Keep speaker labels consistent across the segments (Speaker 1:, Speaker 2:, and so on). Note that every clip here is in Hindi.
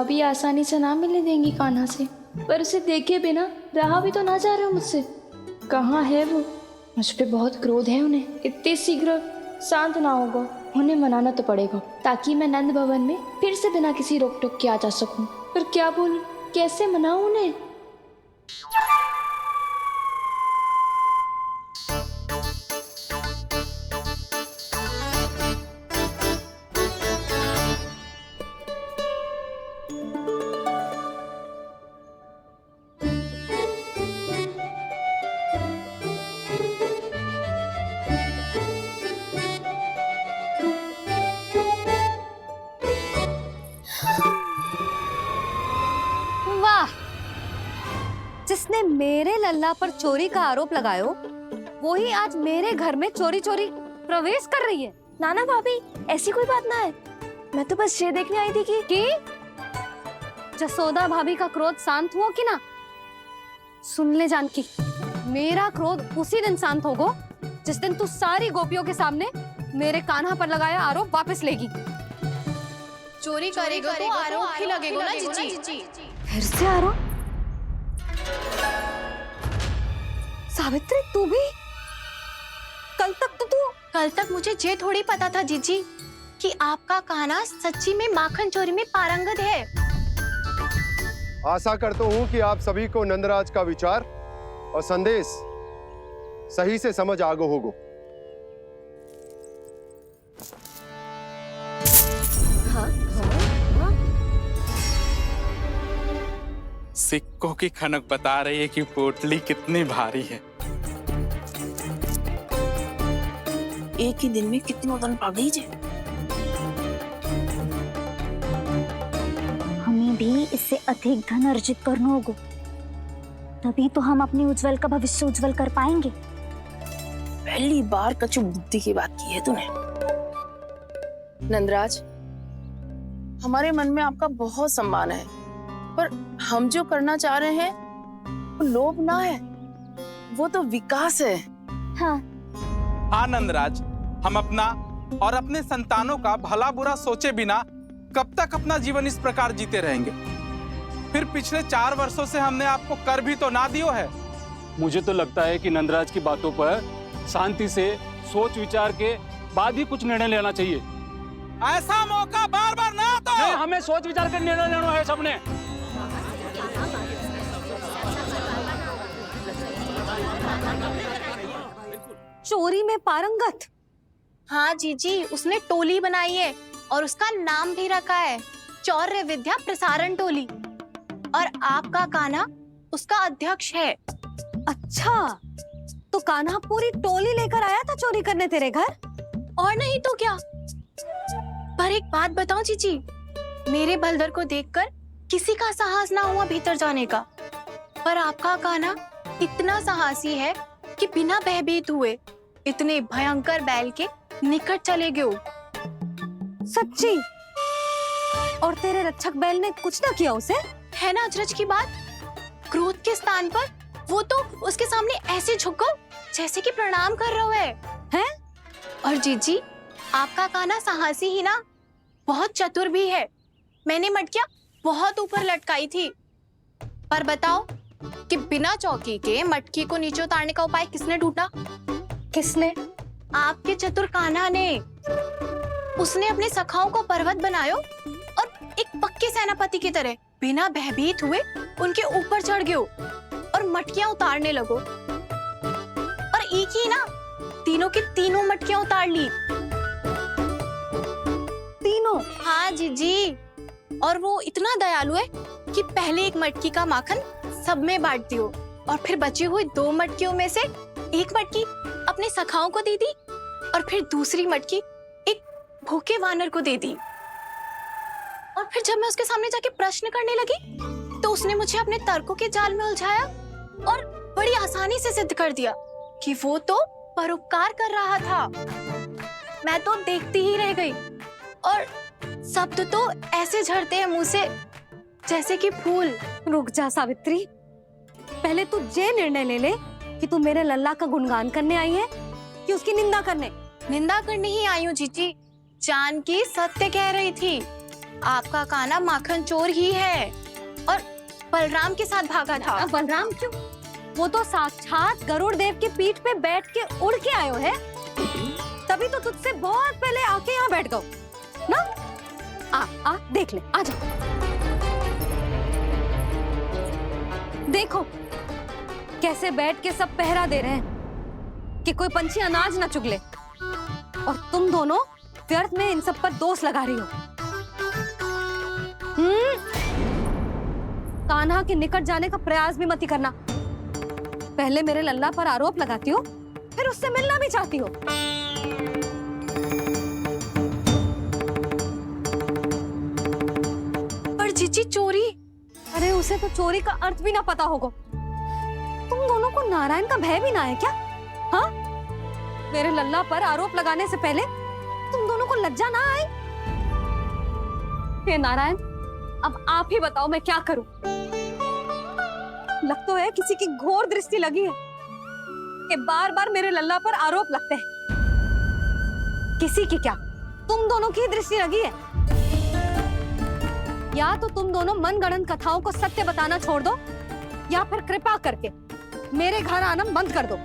Speaker 1: भाभी आसानी से ना मिलने देंगी कान्हा से, पर उसे देखे बिना रहा भी तो ना जा रहा मुझसे। कहाँ है वो? मुझ पे बहुत क्रोध है उन्हें। इतने शीघ्र शांत ना होगा, उन्हें मनाना तो पड़ेगा ताकि मैं नंद भवन में फिर से बिना किसी रोक टोक के आ जा सकूं। पर क्या बोलूं, कैसे मनाऊं उन्हें?
Speaker 2: वाह, जिसने मेरे लल्ला पर चोरी का आरोप लगायो, वो ही आज मेरे घर में चोरी चोरी प्रवेश कर रही है।
Speaker 1: नाना भाभी, ऐसी कोई बात ना है, मैं तो बस ये देखने आई थी कि
Speaker 2: जसोदा भाभी का क्रोध शांत हुआ कि ना? सुन ले जानकी, मेरा क्रोध उसी दिन शांत होगा जिस दिन तू सारी गोपियों के सामने मेरे कान्हा पर लगाया आरोप वापस लेगी।
Speaker 3: चोरी करेगा तो आरोप ही लगेगा ना जीजी।
Speaker 2: फिर से आरोप? सावित्री, तू भी?
Speaker 3: कल तक मुझे ये थोड़ी पता था जीजी कि आपका कान्हा सच्ची में माखन चोरी में पारंगत है।
Speaker 4: आशा करता हूँ कि आप सभी को नंदराज का विचार और संदेश सही से समझ आ गो होगो।
Speaker 5: सिक्कों की खनक बता रही है कि पोटली कितनी भारी है।
Speaker 6: एक ही दिन में कितनों धन पा गई जे।
Speaker 7: हमें भी इससे अधिक धन अर्जित करना होगा, तभी तो हम अपने उज्जवल का भविष्य उज्जवल कर पाएंगे।
Speaker 6: पहली बार कछु बुद्धि की बात की है तूने। नंदराज, हमारे मन में आपका बहुत सम्मान है, पर हम जो करना चाह रहे हैं वो लोभ ना है, वो तो विकास है।
Speaker 7: हाँ
Speaker 5: नंदराज, हम अपना और अपने संतानों का भला बुरा सोचे बिना कब तक अपना जीवन इस प्रकार जीते रहेंगे? फिर पिछले 4 वर्षों से हमने आपको कर भी तो ना दियो है।
Speaker 8: मुझे तो लगता है कि नंदराज की बातों पर शांति से सोच विचार के बाद ही कुछ निर्णय लेना चाहिए।
Speaker 5: ऐसा मौका बार बार ना तो।
Speaker 8: नहीं, हमें सोच विचार कर निर्णय लेना है सबने।
Speaker 2: चोरी में पारंगत?
Speaker 3: हाँ जीजी, उसने टोली बनाई है और उसका नाम भी रखा है चौर्य विद्या प्रसारण टोली, और आपका कान्हा उसका अध्यक्ष है।
Speaker 2: अच्छा, तो कान्हा पूरी टोली लेकर आया था चोरी करने तेरे घर?
Speaker 3: और नहीं तो क्या। पर एक बात बताऊं जीजी, मेरे बलदर को देखकर किसी का साहस ना हुआ भीतर जाने का, पर आपका कान्हा इतना साहसी है कि बिना भयभीत हुए इतने भयंकर बैल के निकट चले गए।
Speaker 2: सच्ची? और तेरे रक्षक बैल ने कुछ ना किया उसे?
Speaker 3: है ना अचरज की बात। क्रोध के स्थान पर वो तो उसके सामने ऐसे झुको जैसे कि प्रणाम कर रहा है। और जीजी, आपका कान्हा साहसी ही ना, बहुत चतुर भी है। मैंने मटकियां बहुत ऊपर लटकाई थी, पर बताओ कि बिना चौकी के मटकी को नीचे उतारने का उपाय किसने ढूंढा?
Speaker 2: किसने?
Speaker 3: आपके चतुर कान्हा ने। उसने अपने सखाओं को पर्वत बनायो और एक पक्के सेनापति की तरह बिना भयभीत हुए उनके ऊपर चढ़ गयो और मटकियां उतारने लगो, और एक ही ना, तीनों की तीनों मटकियां उतार ली।
Speaker 2: तीनों?
Speaker 3: हाँ जीजी, और वो इतना दयालु है कि पहले एक मटकी का माखन सब में बांट दियो, और फिर बची हुई 2 मटकियों में से एक मटकी अपने सखाओं को दे दी, और फिर दूसरी मटकी एक भूखे वानर को दे दी। और फिर जब मैं उसके सामने जाके प्रश्न करने लगी तो उसने मुझे अपने तर्कों के जाल में उलझाया और बड़ी आसानी से सिद्ध कर दिया कि वो तो परोपकार कर रहा था। मैं तो देखती ही रह गई, और शब्द तो ऐसे झड़ते हैं मुंह से जैसे कि फूल।
Speaker 2: रुक जा सावित्री, पहले तू ये निर्णय ले ले कि तू मेरे लल्ला का गुणगान करने आई है कि उसकी निंदा करने?
Speaker 3: निंदा करने ही आई हूँ जीजी। जानकी सत्य कह रही थी। आपका कान्हा माखन चोर ही है और बलराम के साथ भागा था।
Speaker 2: अब बलराम क्यों? वो तो साक्षात गरुड़ देव की पीठ पे बैठ के उड़ के आयो है। तभी तो तुझसे बहुत पहले आके यहाँ बैठ गओ ना। आ देख ले, आ जा। देखो कैसे बैठ के सब पहरा दे रहे हैं कि कोई पंछी अनाज ना चुगले, और तुम दोनों व्यर्थ में इन सब पर दोष लगा रही हो। कान्हा के निकट जाने का प्रयास भी मत ही करना। पहले मेरे लल्ला पर आरोप लगाती हो, फिर उससे मिलना भी चाहती हो।
Speaker 3: पर जीजी चोरी,
Speaker 2: अरे उसे तो चोरी का अर्थ भी ना पता होगा। तुम दोनों को नारायण का भय भी ना है क्या? हाँ, मेरे लल्ला पर आरोप लगाने से पहले तुम दोनों को लज्जा ना आई? हे नारायण, अब आप ही बताओ मैं क्या करूं। लग तो है किसी की घोर दृष्टि लगी है कि बार बार मेरे लल्ला पर आरोप लगते हैं। किसी की क्या, तुम दोनों की दृष्टि लगी है। या तो तुम दोनों मनगढ़ंत कथाओं को सत्य बताना छोड़ दो, या फिर कृपा करके मेरे घर आना बंद कर दो।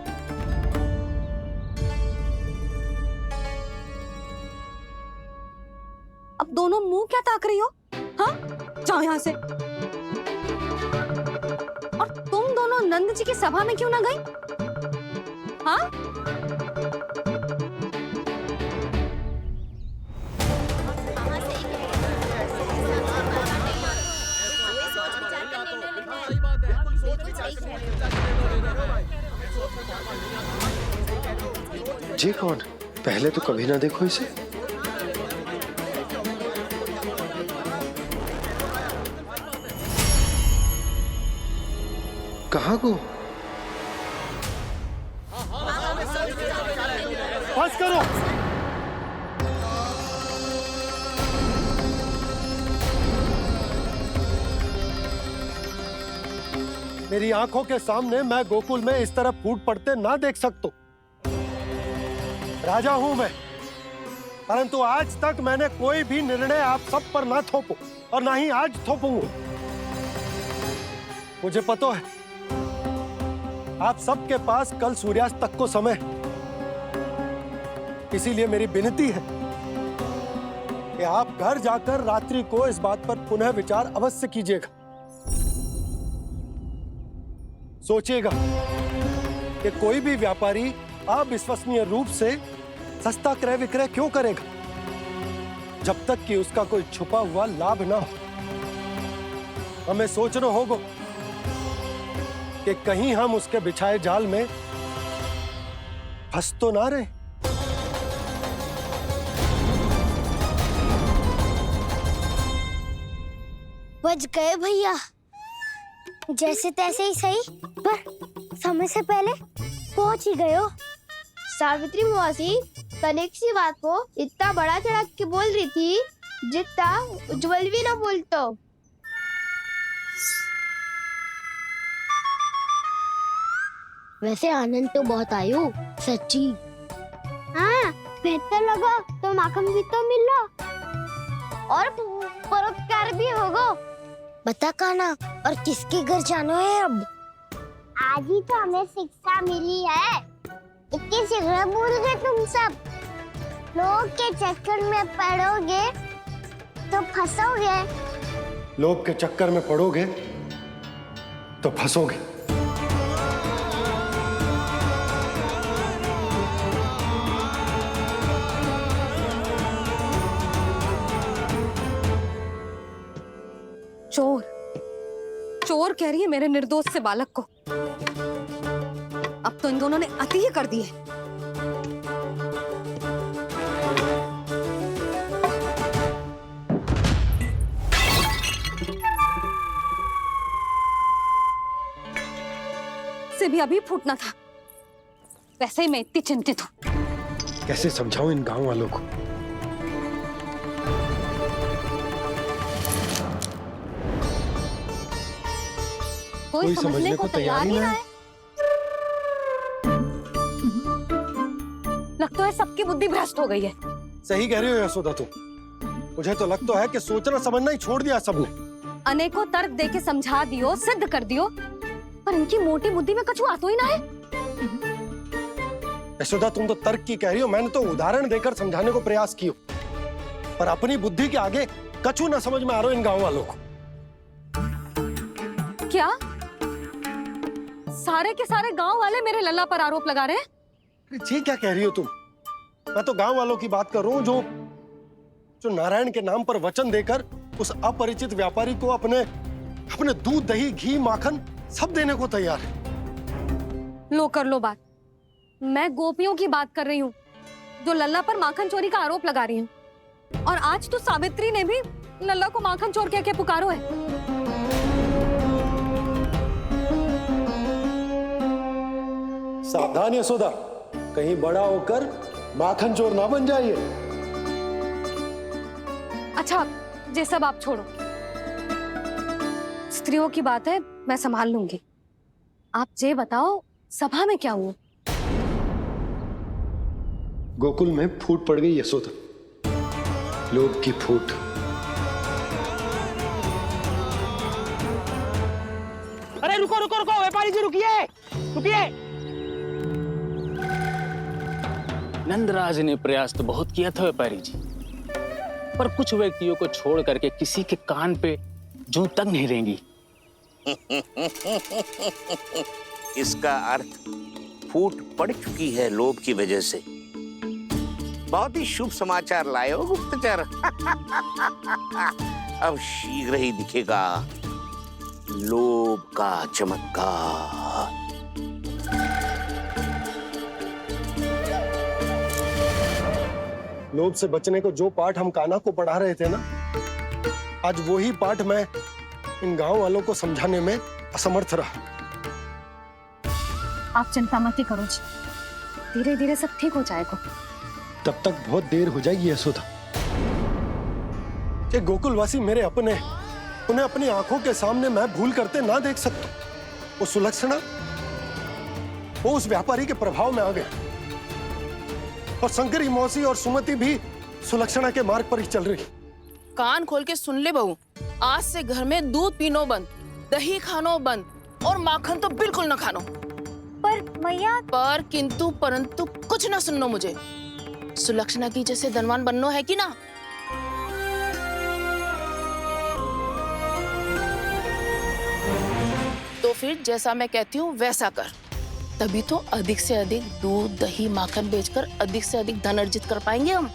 Speaker 2: अब दोनों मुंह क्या ताक रही हो? हाँ, जाओ यहां से। और तुम दोनों नंद जी की सभा में क्यों ना गई? हाँ,
Speaker 4: जी कौन? पहले तो कभी ना देखो इसे। कहाँ को? बस करो। मेरी आंखों के सामने मैं गोकुल में इस तरह फूट पड़ते ना देख सकता। राजा हूं मैं, परंतु आज तक मैंने कोई भी निर्णय आप सब पर ना थोपो और ना ही आज थोपूंगा। मुझे पता है आप सबके पास कल सूर्यास्त तक को समय, इसीलिए मेरी विनती है कि आप घर जाकर रात्रि को इस बात पर पुनः विचार अवश्य कीजिएगा। सोचिएगा कि कोई भी व्यापारी अविश्वसनीय रूप से सस्ता क्रय विक्रय क्यों करेगा, जब तक कि उसका कोई छुपा हुआ लाभ ना हो। हमें सोचना होगा कि कहीं हम उसके बिछाए जाल में फंस तो ना रहे।
Speaker 9: बच गए भैया, जैसे तैसे ही सही, पर समय से पहले पहुंच ही गए हो।
Speaker 10: सावित्री मौसी कनेक सी बात को इतना बड़ा चढ़ा के बोल रही थी जितना उज्जवल भी ना बोलतो।
Speaker 9: वैसे आनंद तो बहुत आयो, सच्ची। हाँ, बेहतर लगा तो माखन भी तो मिल रहा और परोपकार भी होगा। बता कान्हा, और किसके घर जाना है अब? आज ही तो हमें शिक्षा मिली है, इतनी शीघ्र भूल गए तुम सब। लोग के चक्कर में पड़ोगे तो फंसोगे।
Speaker 4: लोग के चक्कर में पड़ोगे तो फंसोगे।
Speaker 2: चोर चोर कह रही है मेरे निर्दोष से बालक को। अब तो इन दोनों ने अति ही कर दी है। से भी अभी फूटना था। वैसे ही मैं इतनी चिंतित हूं।
Speaker 4: कैसे समझाऊं इन गांव वालों को?
Speaker 2: कोई समझने को तैयार ही ना है। लगता है सबकी बुद्धि भ्रष्ट हो गई है।
Speaker 4: सही कह रही हो यशोदा तुम। मुझे तो लगता है कि सोचना समझना ही छोड़ दिया सबने।
Speaker 2: अनेकों तर्क दे के समझा दियो, सिद्ध कर दियो, पर इनकी मोटी बुद्धि में कछु आतो ही ना है।
Speaker 4: यशोदा, तुम तो तर्क की कह रही हो, मैंने तो उदाहरण देकर समझाने को प्रयास किया, पर अपनी बुद्धि के आगे कछु ना समझ में आ रहा इन गांव वालों को।
Speaker 2: क्या सारे के सारे गांव वाले मेरे लल्ला पर आरोप लगा रहे हैं?
Speaker 4: ये क्या कह रही हो तुम? मैं तो गांव वालों की बात कर रहा हूँ जो नारायण के नाम पर वचन देकर उस अपरिचित व्यापारी को अपने दूध, दही, घी, माखन सब देने को तैयार है।
Speaker 2: लो कर लो बात। मैं गोपियों की बात कर रही हूँ जो लल्ला पर माखन चोरी का आरोप लगा रही हैं। और आज तो सावित्री ने भी लल्ला को माखन चोर कह के पुकारो है।
Speaker 4: सावधान यशोदा, कहीं बड़ा होकर माखन चोर ना बन जाइए।
Speaker 2: अच्छा, ये सब आप छोड़ो, स्त्रियों की बात है, मैं संभाल लूंगी। आप ये बताओ, सभा में क्या हुआ?
Speaker 4: गोकुल में फूट पड़ गई यशोदा, लोभ की फूट।
Speaker 11: अरे रुको रुको रुको, व्यापारी जी रुकिए रुकिए।
Speaker 8: नंदराज ने प्रयास तो बहुत किया था व्यापारी जी, पर कुछ व्यक्तियों को छोड़ करके किसी के कान पे जूं तक नहीं रेंगी।
Speaker 12: इसका अर्थ फूट पड़ चुकी है लोभ की वजह से। बहुत ही शुभ समाचार लाए हो गुप्तचर। अब शीघ्र ही दिखेगा लोभ का चमत्कार।
Speaker 4: लोभ से बचने को जो पाठ हम कान्हा को पढ़ा रहे थे ना, आज वही पाठ मैं इन गांव वालों को समझाने में असमर्थ रहा।
Speaker 2: आप चिंता मत ही करो जी, धीरे धीरे सब ठीक हो जाएगा।
Speaker 4: तब तक बहुत देर हो जाएगी यशोदा। ये गोकुलवासी मेरे अपने, उन्हें अपनी आंखों के सामने मैं भूल करते ना देख सकता। वो सुलक्षणा, वो उस व्यापारी के प्रभाव में आ गए, और शंकरी मौसी और सुमति भी सुलक्षणा के मार्ग पर ही चल रही।
Speaker 6: कान खोल के सुन ले बहू, आज से घर में दूध पीनो बंद, दही खानो बंद, और माखन तो बिल्कुल न खानो।
Speaker 7: पर मैया,
Speaker 6: पर किंतु परंतु कुछ ना सुननो मुझे। सुलक्षणा की जैसे धनवान बननो है कि ना? तो फिर जैसा मैं कहती हूँ वैसा कर, तभी तो अधिक से अधिक दूध, दही, माखन बेचकर अधिक से अधिक धन अर्जित कर पाएंगे हम।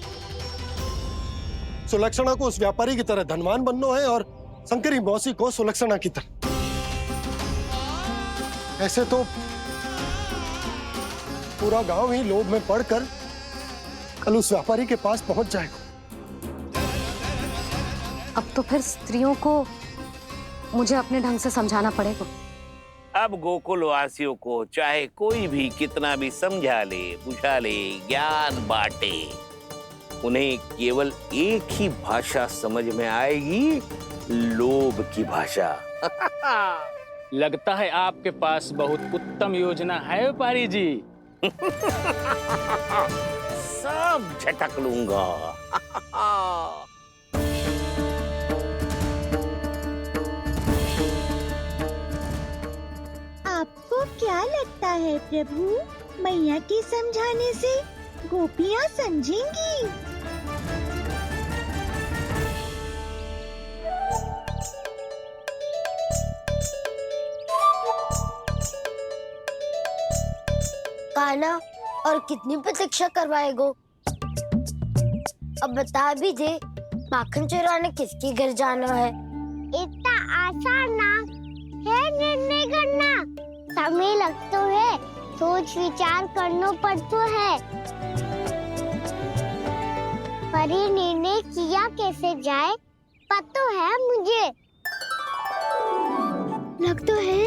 Speaker 4: सुलक्षणा को उस व्यापारी की तरह धनवान बनना है और शंकरी मौसी को सुलक्षणा की तरह। ऐसे तो पूरा गांव ही लोभ में पड़कर कल उस व्यापारी के पास पहुंच जाएगा।
Speaker 2: अब तो फिर स्त्रियों को मुझे अपने ढंग से समझाना पड़ेगा।
Speaker 12: अब गोकुल वासियों को चाहे कोई भी कितना भी समझा ले, बुझा ले, ज्ञान बांटे, उन्हें केवल एक ही भाषा समझ में आएगी, लोभ की भाषा।
Speaker 8: लगता है आपके पास बहुत उत्तम योजना है व्यापारी जी।
Speaker 12: सब झटक लूंगा।
Speaker 9: आपको क्या लगता है प्रभु, मैया के समझाने से गोपियाँ समझेंगी? कान्हा, और कितनी प्रतीक्षा करवाएगो? अब बता भी दे, माखन चुराने किसके घर जाना है? इतना आसान ना है निर्णय करना, समय लगता है, सोच विचार करना पड़ता है। पर ये निर्णय किया कैसे जाए पता है मुझे। लगता है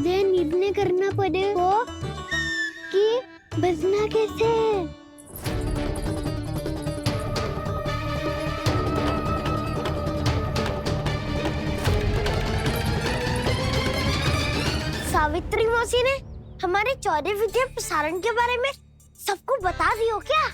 Speaker 9: ये निर्णय करना पड़ेगा कि बचना कैसे है। सावित्री मौसी ने हमारे 14 विद्या प्रसारण के बारे में सबको बता दियो क्या?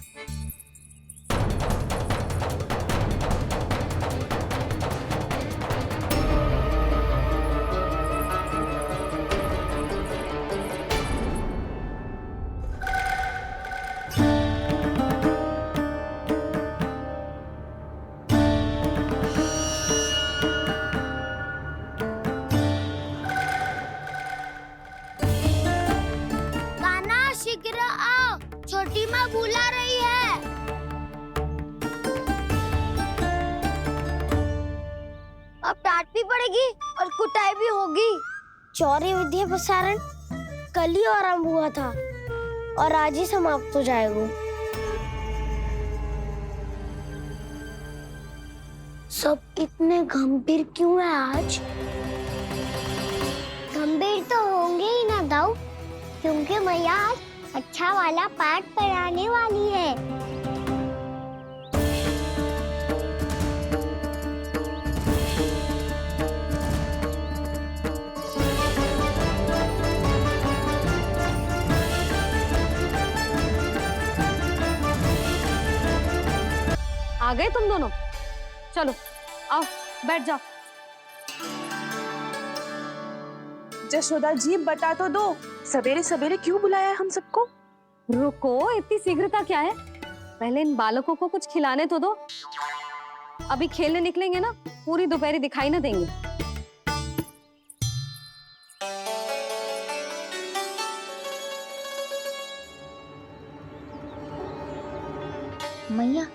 Speaker 9: चौर्य विद्या प्रसारण कल ही आरंभ हुआ था और आज ही समाप्त हो जाएगा। सब इतने गंभीर क्यों है आज? गंभीर तो होंगे ही ना दाऊ, क्योंकि मैया आज अच्छा वाला पाठ पढ़ाने वाली है।
Speaker 2: आ गए तुम दोनों? चलो आओ बैठ जाओ।
Speaker 6: जशोदा जी बता तो दो, सवेरे सवेरे क्यों बुलाया है हम सबको?
Speaker 2: रुको, इतनी शीघ्रता क्या है? पहले इन बालकों को कुछ खिलाने तो दो। अभी खेलने निकलेंगे ना, पूरी दोपहरी दिखाई ना देंगे।
Speaker 7: मैया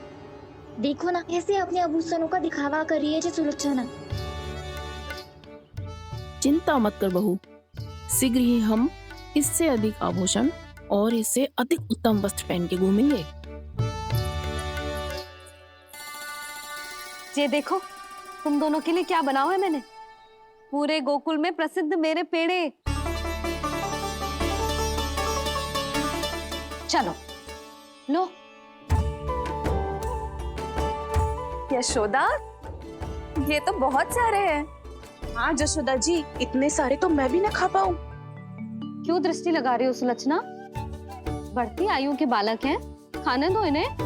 Speaker 7: देखो ना कैसे अपने आभूषणों का दिखावा कर रही है सुलोचना।
Speaker 6: चिंता मत कर बहू, शीघ्र ही हम इससे अधिक आभूषण और इससे अधिक उत्तम वस्त्र पहन के घूमेंगे।
Speaker 2: ये देखो तुम दोनों के लिए क्या बनाओ है मैंने। पूरे गोकुल में प्रसिद्ध मेरे पेड़े। चलो लो।
Speaker 6: यशोदा, ये तो बहुत सारे हैं। हाँ जशोदा जी, इतने सारे तो मैं भी ना खा पाऊं।
Speaker 2: क्यों दृष्टि लगा रही हो सुलक्षणा? बढ़ती आयु के बालक हैं, खाने दो इन्हें।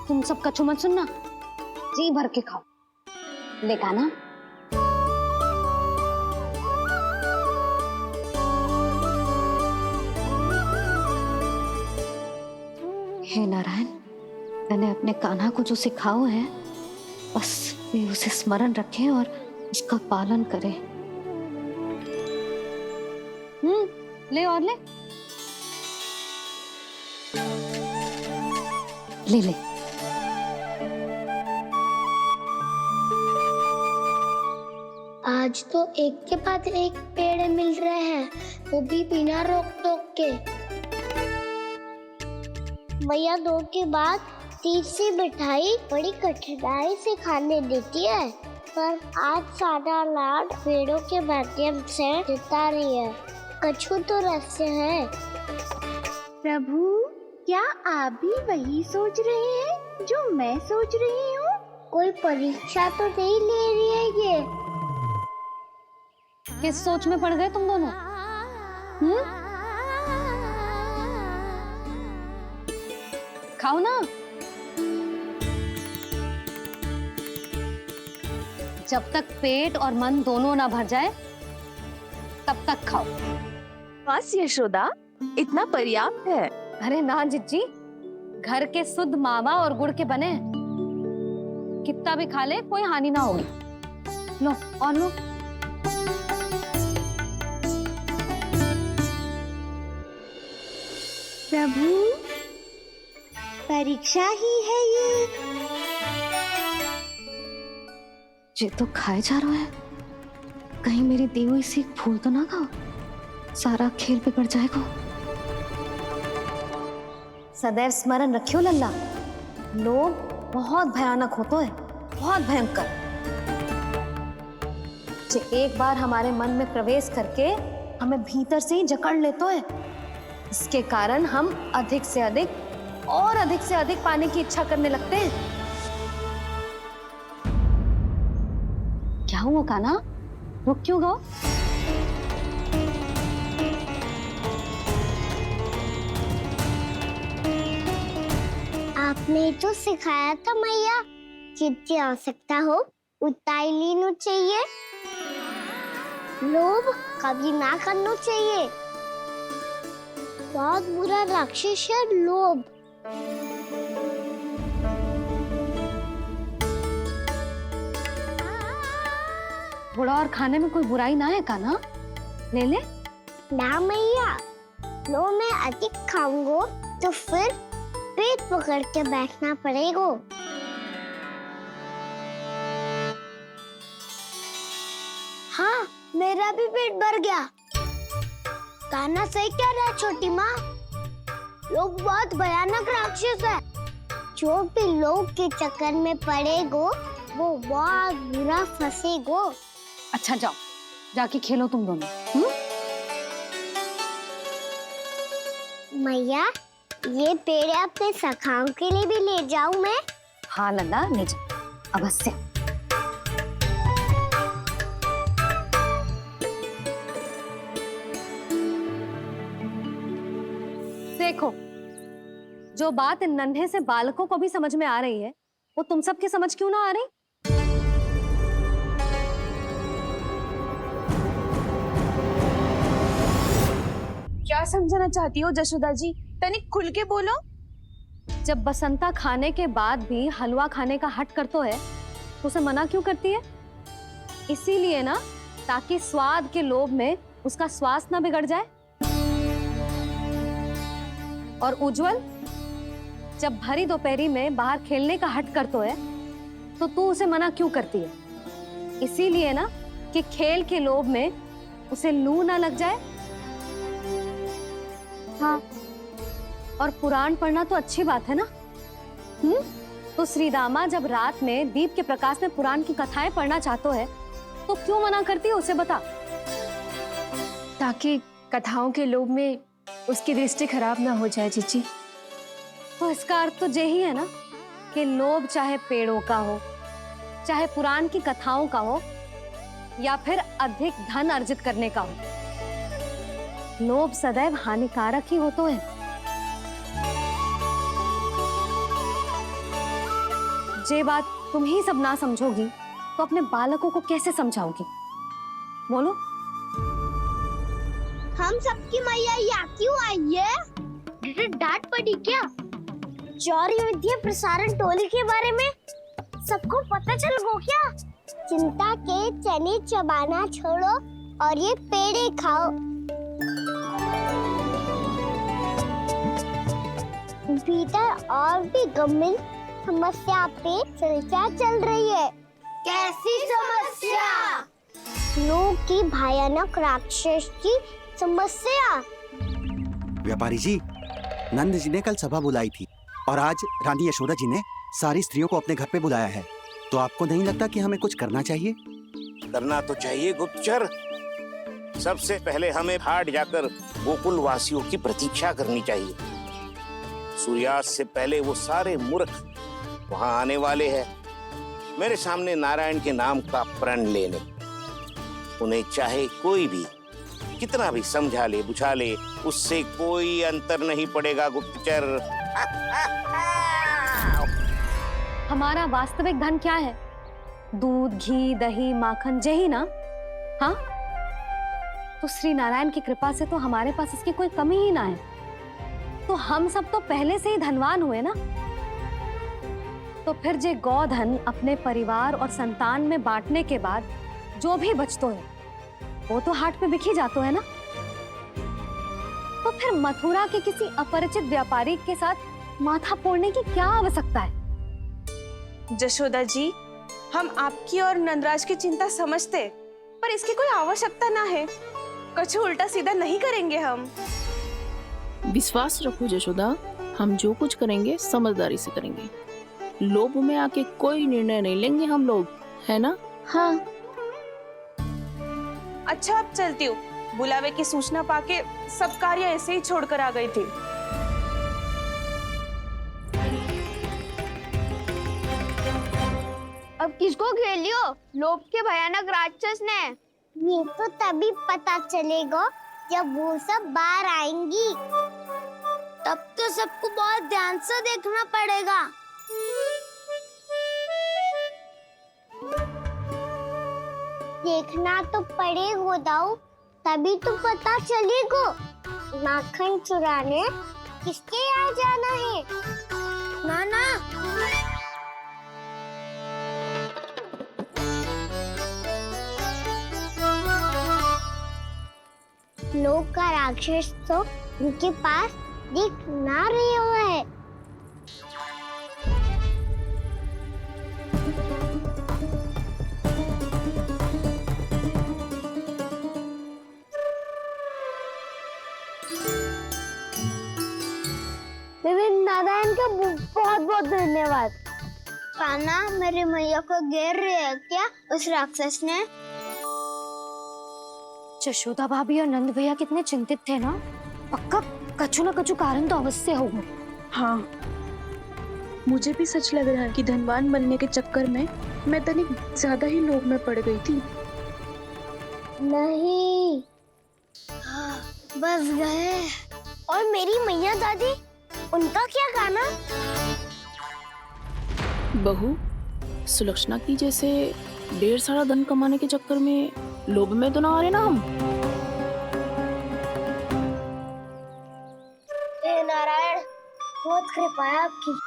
Speaker 2: तुम सब कछु मत सुनना, जी भर के खाओ। लेगा ना? हे नारायण, मैंने अपने कान्हा को जो सिखाओ है, बस वे उसे स्मरण रखें और उसका पालन करें। ले और ले ले ले।
Speaker 9: आज तो एक के बाद एक पेड़ मिल रहे हैं, वो भी बिना रोक टोक के। मैया दो के बाद तीसरी मिठाई बड़ी कठिनाई से खाने देती है, पर आज सादा लाड पेड़ों के माध्यम से जिता रही है। कछु तो रहस्य है। प्रभु, क्या आप भी वही सोच रहे हैं जो मैं सोच रही हूँ? कोई परीक्षा तो नहीं ले रही है ये?
Speaker 2: किस सोच में पड़ गए तुम दोनों? खाओ ना। जब तक पेट और मन दोनों ना भर जाए तब तक खाओ।
Speaker 6: बस यशोदा, इतना पर्याप्त है।
Speaker 2: अरे ना जिज्जी, घर के शुद्ध मावा और गुड़ के बने, कितना भी खा ले कोई हानि ना होगी। लो और लो।
Speaker 9: प्रभु, परीक्षा ही है
Speaker 2: ये तो खाए जा रहा है, कहीं मेरी दी हुई सीख भूल तो ना खाओ, सारा खेल बिगड़ जाएगा। सदैव स्मरण रखियो लल्ला, लोग बहुत भयानक होते हैं, बहुत भयंकर। जो एक बार हमारे मन में प्रवेश करके हमें भीतर से ही जकड़ लेते हैं, इसके कारण हम अधिक से अधिक और अधिक से अधिक पाने की इच्छा करने लगते हैं। क्या हुआ कान्हा, रुक क्यों गए?
Speaker 9: आपने तो सिखाया था मैया, जितनी आवश्यकता हो उतना ही लेना चाहिए, लोभ कभी ना करना चाहिए। बहुत बुरा राक्षस है लोभ।
Speaker 2: बुरा और खाने में कोई बुराई ना है कान्हा, ले ले।
Speaker 9: ना मैया, लो मैं अधिक खाऊंगा तो फिर पेट पकड़ के बैठना पड़ेगा। मेरा भी पेट भर गया। कान्हा सही कह रहा है छोटी माँ, लोग बहुत भयानक राक्षस है। जो भी लोग के चक्कर में पड़ेगो वो बहुत बुरा फंसेगो।
Speaker 2: अच्छा जाओ, जाके खेलो तुम दोनों।
Speaker 9: मैया, ये पेड़ अपने सखाओं के लिए भी ले जाऊं मैं?
Speaker 2: हाँ नंदा, ले जा अवश्य। देखो, जो बात इन नन्हे से बालकों को भी समझ में आ रही है, वो तुम सबके समझ क्यों ना आ रही?
Speaker 6: क्या समझाना चाहती हो जशोदा जी? तनिक खुल के बोलो।
Speaker 2: जब बसंता खाने के बाद भी हलवा खाने का हट करतो है, तो उसे मना क्यों करती है? इसीलिए ना, ताकि स्वाद के लोभ में उसका स्वास्थ्य ना बिगड़ जाए। और उज्जवल, जब भरी दोपहरी में बाहर खेलने का हट करतो है, तो तू उसे मना क्यों करती है? इसीलिए ना, कि खेल के लोभ में उसे लू ना लग जाए। हाँ, और पुराण पढ़ना तो अच्छी बात है ना? तो श्रीदामा जब रात में दीप के प्रकाश में पुराण की कथाएं पढ़ना चाहते है, तो क्यों मना करती है? उसे बता।
Speaker 1: ताकि कथाओं के लोभ में उसकी दृष्टि खराब ना हो जाए जीजी।
Speaker 2: तो इसका अर्थ तो यही है ना, कि लोभ चाहे पेड़ों का हो, चाहे पुराण की कथाओं का हो, या फिर अधिक धन अर्जित करने का हो, लोभ सदैव हानिकारक ही होता है। जे बात तुम ही सब ना समझोगी, तो अपने बालकों को कैसे समझाओगी? बोलो।
Speaker 9: हम सबकी मैया यहाँ क्यों आई है? डांट पड़ी क्या? चौरी विद्या प्रसारण टोली के बारे में सबको पता चल गो क्या? चिंता के चने चबाना छोड़ो और ये पेड़े खाओ। भीतर और भी गंभीर समस्या पे चर्चा चल रही है। कैसी समस्या? लोग की भयानक राक्षस की समस्या।
Speaker 13: व्यापारी जी, नंद जी ने कल सभा बुलाई थी और आज रानी यशोदा जी ने सारी स्त्रियों को अपने घर पे बुलाया है। तो आपको नहीं लगता कि हमें कुछ करना चाहिए?
Speaker 12: करना तो चाहिए गुप्तचर। सबसे पहले हमें हाट जाकर गोकुल वासियों की प्रतीक्षा करनी चाहिए। सूर्यास्त से पहले वो सारे मूर्ख वहां आने वाले हैं, मेरे सामने नारायण के नाम का प्रण लेने। उन्हें चाहे कोई भी कितना भी समझा ले बुझा ले, उससे कोई अंतर नहीं पड़ेगा गुप्तचर।
Speaker 2: हमारा वास्तविक धन क्या है? दूध, घी, दही, माखन, यही ना? हाँ, तो श्री नारायण की कृपा से तो हमारे पास इसकी कोई कमी ही ना है। तो हम सब तो पहले से ही धनवान हुए ना। तो फिर जे गोधन अपने परिवार और संतान में बांटने के बाद जो भी बचतो है, वो तो हाट पे बिखी जातो है ना। तो फिर मथुरा के किसी अपरिचित व्यापारी के साथ माथा फोड़ने की क्या आवश्यकता है?
Speaker 6: जशोदा जी, हम आपकी और नंदराज की चिंता समझते, पर इसकी कोई आवश्यकता ना है। कुछ उल्टा सीधा नहीं करेंगे हम।
Speaker 14: विश्वास रखो जशोदा, हम जो कुछ करेंगे समझदारी से करेंगे। लोभ में आके कोई निर्णय नहीं लेंगे हम लोग, है ना?
Speaker 6: हाँ। अच्छा, अब चलती हूँ। बुलावे की सूचना पाके सब कार्य ऐसे ही छोड़कर आ गई थी।
Speaker 10: अब किसको घेर लियो? लोभ के भयानक राक्षस ने।
Speaker 9: ये तो तभी पता चलेगा जब वो सब बाहर आएंगी। तब तो सबको बहुत ध्यान से देखना पड़ेगा। देखना तो पड़ेगा दाऊ, तभी तो पता चलेगा माखन चुराने किसके यहाँ जाना है। नाना, लोग का राक्षस तो उनके पास दिख ना रहे हुआ है। नारायण का बहुत बहुत धन्यवाद। कान्हा, मेरी मैया को घेर रहे है क्या उस राक्षस ने?
Speaker 7: यशोदा भाभी और नंद भैया कितने चिंतित थे ना। पक्का कछु न कछु कारण तो अवश्य होगा।
Speaker 6: हाँ, मुझे भी सच लग रहा है कि धनवान बनने के चक्कर में मैं तनिक ज्यादा ही लोभ में पड़ गई थी।
Speaker 9: नहीं, बस गए। और मेरी मैया दादी, उनका क्या गाना?
Speaker 6: बहू, सुलक्षणा की जैसे ढेर सारा धन कमाने के चक्कर में लोभ में तो ना आ रहे ना हम।
Speaker 9: हे नारायण, बहुत कृपा है आपकी।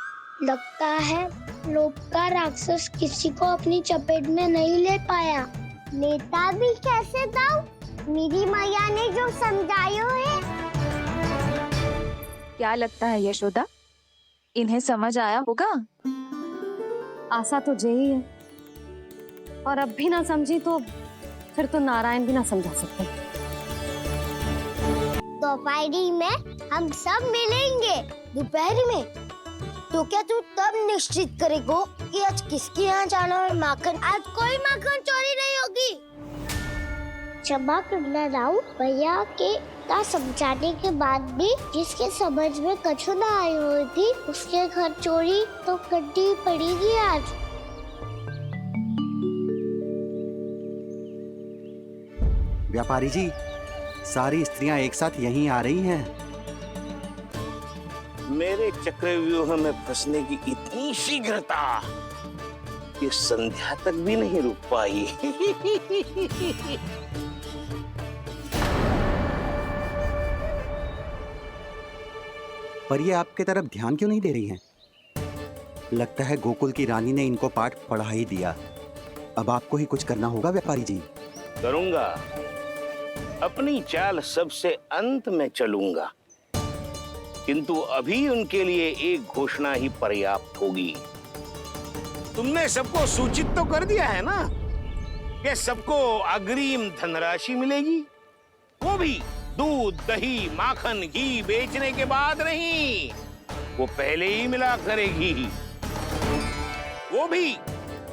Speaker 9: लगता है लोभ का राक्षस किसी को अपनी चपेट में नहीं ले पाया। लेता भी कैसे दाऊ? मेरी मैया ने जो समझायो है।
Speaker 6: क्या लगता है यशोदा, इन्हें समझ आया होगा?
Speaker 7: आशा तो यही है, और अब भी ना समझी तो फिर तो नारायण भी ना समझा सकते।
Speaker 9: दोपहरी में हम सब मिलेंगे। दोपहरी में? तो क्या तू तब निश्चित करेगो कि आज किसके यहाँ जाना है माखन? आज कोई माखन चोरी नहीं होगी। क्षमा करना राव, भैया के का समझाने के बाद भी जिसके समझ में कछु ना आई हुई थी उसके घर चोरी तो करनी पड़ेगी आज।
Speaker 13: व्यापारी जी, सारी स्त्रियां एक साथ यहीं आ रही हैं।
Speaker 12: मेरे चक्रव्यूह में फंसने की इतनी शीघ्रता कि संध्या तक भी नहीं रुक पाई।
Speaker 13: पर ये आपके तरफ ध्यान क्यों नहीं दे रही हैं? लगता है गोकुल की रानी ने इनको पाठ पढ़ा ही दिया। अब आपको ही कुछ करना होगा व्यापारी जी।
Speaker 12: करूंगा, अपनी चाल सबसे अंत में चलूंगा, किंतु अभी उनके लिए एक घोषणा ही पर्याप्त होगी। तुमने सबको सूचित तो कर दिया है ना कि सबको अग्रिम धनराशि मिलेगी, वो भी दूध, दही, माखन, घी बेचने के बाद नहीं, वो पहले ही मिला करेगी। वो भी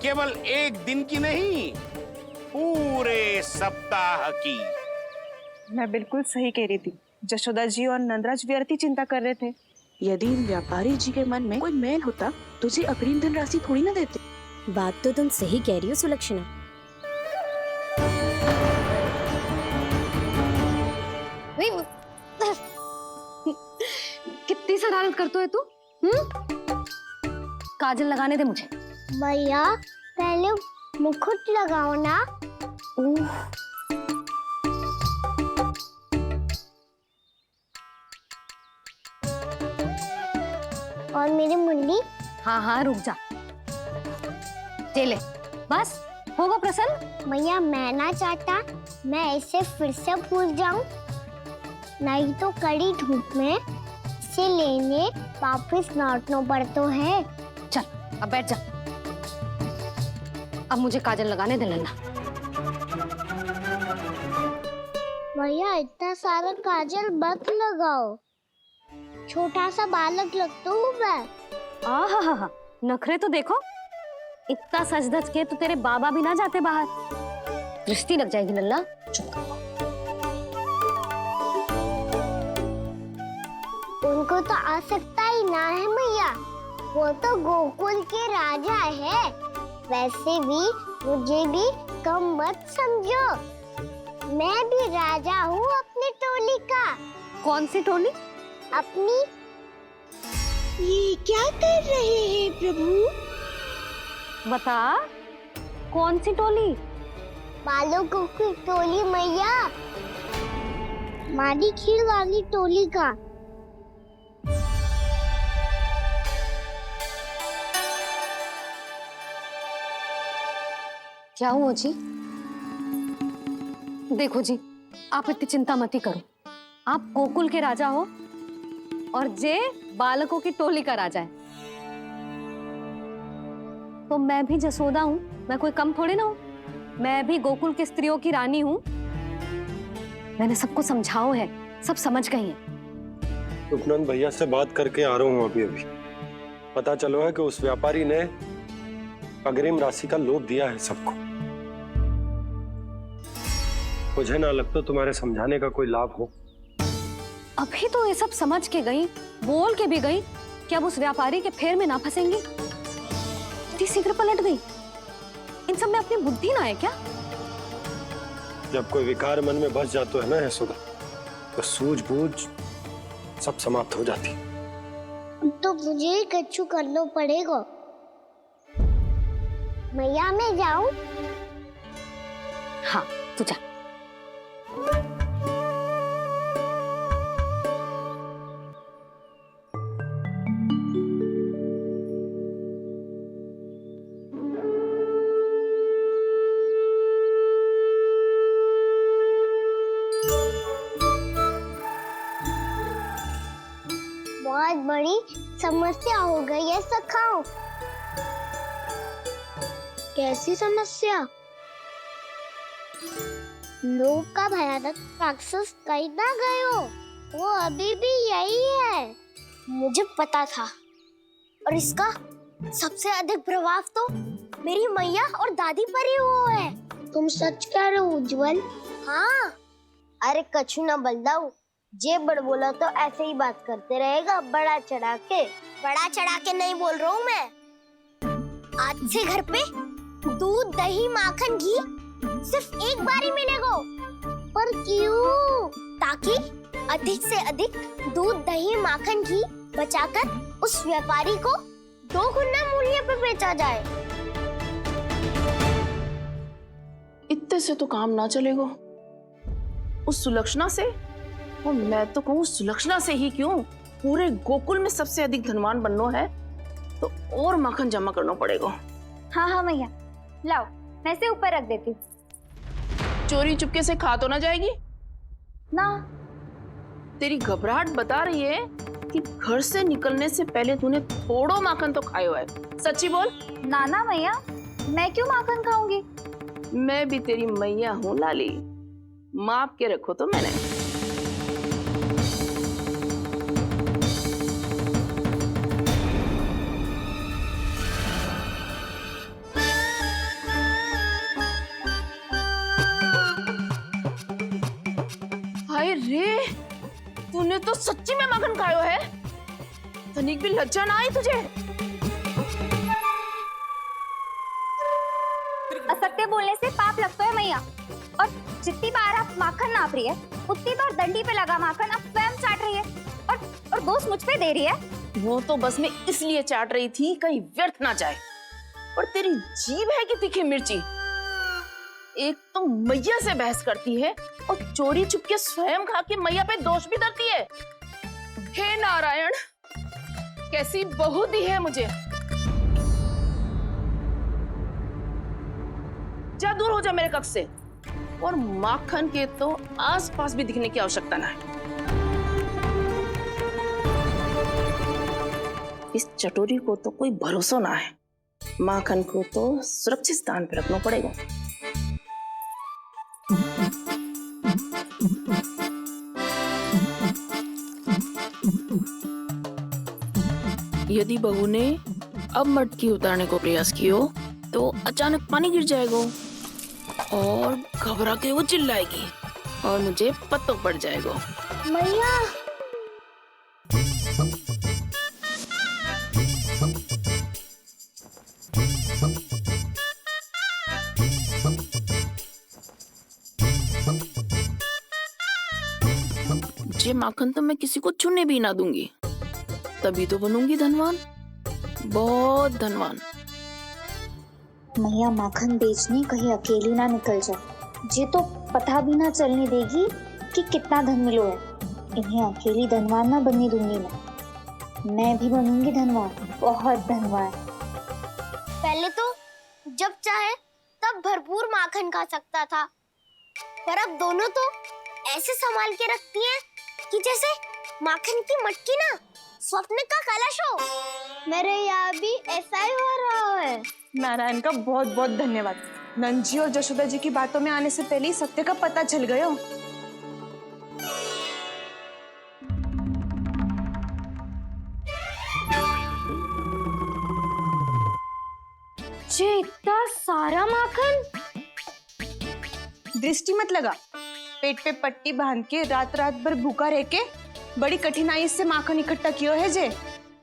Speaker 12: केवल एक दिन की नहीं, पूरे सप्ताह की।
Speaker 6: मैं बिल्कुल सही कह रही थी। यशोदा जी और नंदराज व्यर्थ ही चिंता कर रहे थे। यदि व्यापारी जी के मन में कोई मैल होता तो जी अग्रिम धन राशि थोड़ी ना देते।
Speaker 7: बात तो तुम सही कह रही हो सुलक्षणा। कितनी शरारत करते है तू? काजल लगाने दे मुझे।
Speaker 9: भैया, पहले मुकुट लगाओ ना। और मेरी मुन्नी?
Speaker 7: हाँ हाँ, रुक जा। ले, बस होगा प्रसन्न।
Speaker 9: भैया, मैं ना चाहता मैं ऐसे फिर से भूल जाऊं, नहीं तो कड़ी धूप में इसे लेने वापस लौटना पड़ता है।
Speaker 7: चल अब बैठ जा। अब मुझे काजल लगाने दे नन्ना।
Speaker 9: भैया, इतना सारा काजल मत लगाओ, छोटा सा बालक लगता हूँ मैं।
Speaker 7: आहा, नखरे तो देखो। इतना सज धज के तो तेरे बाबा भी ना जाते बाहर, दृष्टि लग जाएगी नल्ला।
Speaker 9: उनको तो आ सकता ही ना है भैया, वो तो गोकुल के राजा है। वैसे भी मुझे भी कम मत समझो, मैं भी राजा हूँ अपनी टोली का।
Speaker 7: कौन सी टोली?
Speaker 9: अपनी। ये क्या कर रहे हैं प्रभु?
Speaker 7: बता, कौन सी टोली?
Speaker 9: बालकों की टोली मैया, मारी खीर वाली टोली का।
Speaker 7: क्या हुआ जी? देखो जी, आप इतनी चिंता मत ही करो। आप गोकुल के राजा हो और जे बालकों की टोली का राजा है, तो मैं भी जसोदा हूँ। मैं कोई कम थोड़ी ना हूँ, मैं भी गोकुल की स्त्रियों की रानी हूँ। मैंने सबको समझाओ है, सब समझ गई हैं।
Speaker 4: उपनंद भैया से बात करके आ रहा हूँ अभी अभी। पता चलो है कि उस व्यापारी ने अग्रिम राशि का लोभ दिया है सबको। मुझे ना लगता तुम्हारे समझाने का कोई लाभ हो।
Speaker 2: अभी तो ये सब समझ के गई, बोल के भी गई कि अब उस व्यापारी के फेर में ना फंसेंगी। इतनी शीघ्र पलट गई। इन सब में अपनी बुद्धि ना है क्या?
Speaker 4: जब कोई विकार मन में बस जाता है ना यशोदा, तो सूझबूझ सब समाप्त हो जाती।
Speaker 9: तो मुझे ही कच्चू करना पड़ेगा। मैया मैं जाऊं?
Speaker 2: हाँ तू जा।
Speaker 9: बहुत बड़ी समस्या हो गई है सखाओ। कैसी समस्या? लोभ का भयानक राक्षस कहीं ना गयो, वो अभी भी यही है। मुझे पता था, और इसका सबसे अधिक प्रभाव तो मेरी मैया और दादी पर ही हुआ है। तुम सच कह रहे हो उज्जवल? हाँ। अरे कछु ना बलदाऊ, जे बड़ बोला तो ऐसे ही बात करते रहेगा बड़ा चढ़ा के। बड़ा चढ़ा के नहीं बोल रहा हूँ मैं। आज से घर पे दूध दही माखन घी सिर्फ एक बार ही मिलेगा। पर क्यों? ताकि अधिक से अधिक दूध दही माखन घी बचाकर उस व्यापारी को 2 गुना मूल्य पे बेचा जाए।
Speaker 6: इतने से तो काम ना चलेगा। उस सुलक्षणा से, और मैं तो कहूँ सुलक्षणा से ही क्यों, पूरे गोकुल में सबसे अधिक धनवान बनना है तो और माखन जमा करना पड़ेगा।
Speaker 10: हाँ हाँ मैया, लाओ मैं इसे ऊपर रख देती हूँ।
Speaker 6: चोरी चुपके से खा तो ना जाएगी
Speaker 10: ना?
Speaker 6: तेरी घबराहट बता रही है कि घर से निकलने से पहले तूने थोड़ो माखन तो खाया है। सच्ची बोल।
Speaker 10: ना ना मैया, मैं क्यों माखन खाऊंगी?
Speaker 6: मैं भी तेरी मैया हूँ लाली, माप के रखो तो मैंने। हाय रे, तूने तो सच्ची में माखन खायो है। तनिक भी लज्जा ना आई तुझे?
Speaker 10: असत्य बोलने से पाप लगता है मैया, और जितनी बार आप माखन नाप रही है उतनी बार डंडी पे लगा माखन आप स्वयं चाट रही है, और दोष मुझ पे दे रही है।
Speaker 6: वो तो बस मैं इसलिए चाट रही थी कहीं व्यर्थ ना जाए। और तेरी जीभ है कि तीखी मिर्ची। एक तो मैया से बहस करती है और चोरी चुपके स्वयं खा के मैया पे दोष भी धरती है। हे नारायण, कैसी बहू दी है मुझे। जा दूर हो जा मेरे कक्ष से, और माखन के तो आसपास भी दिखने की आवश्यकता ना है। इस चटोरी को तो कोई भरोसा ना है। माखन को तो सुरक्षित स्थान पर रखना पड़ेगा। यदि बहू ने अब मटकी उतारने को प्रयास किया तो अचानक पानी गिर जाएगा और घबरा के वो चिल्लाएगी और मुझे पता पड़ जाएगा।
Speaker 9: मैया,
Speaker 6: ये माखन तो मैं किसी को छूने भी ना दूंगी, तभी तो बनूंगी धनवान, बहुत धनवान।
Speaker 10: मैया माखन बेचने कहीं अकेली ना निकल जाए। ये तो पता भी ना चलने देगी कि कितना धन मिलो है। इन्हें अकेली धनवान ना बनने दूंगी मैं भी बनूंगी धनवान, बहुत धनवान।
Speaker 9: पहले तो जब चाहे तब भरपूर माखन खा सकता था, पर अब दोनों तो ऐसे संभाल के रखती हैं कि जैसे माखन की मटकी ना स्वप्न का कलश हो। मेरे यहाँ भी ऐसा ही हो रहा है।
Speaker 15: नारायण का बहुत बहुत धन्यवाद। नंद जी और यशोदा जी की बातों में आने से पहले ही सत्य का पता चल गया।
Speaker 9: मुझे इतना सारा माखन?
Speaker 15: दृष्टि मत लगा। पेट पे पट्टी बांध के रात रात भर भूखा रह के बड़ी कठिनाई से माखन इकट्ठा किया है जे।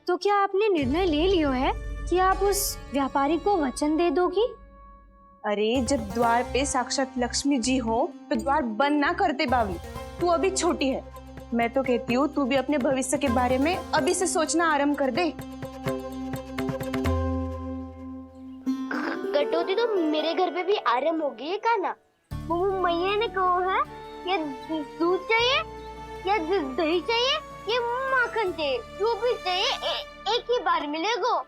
Speaker 9: तो क्या आपने निर्णय ले लियो है कि आप उस व्यापारी को वचन दे दोगी?
Speaker 15: अरे जब द्वार पे साक्षात लक्ष्मी जी हो तो द्वार बंद ना करते बावली। तू अभी छोटी है। मैं तो कहती हूँ तू भी अपने भविष्य के बारे में अभी से सोचना आरंभ कर दे।
Speaker 9: कटौती तो मेरे घर पे भी आरंभ हो गई है का ना? वो मैया ने कहा है या दूध चाहिए या दही चाहिए या माखन चाहिए, जो भी चाहिए एक ही बार मिलेगा।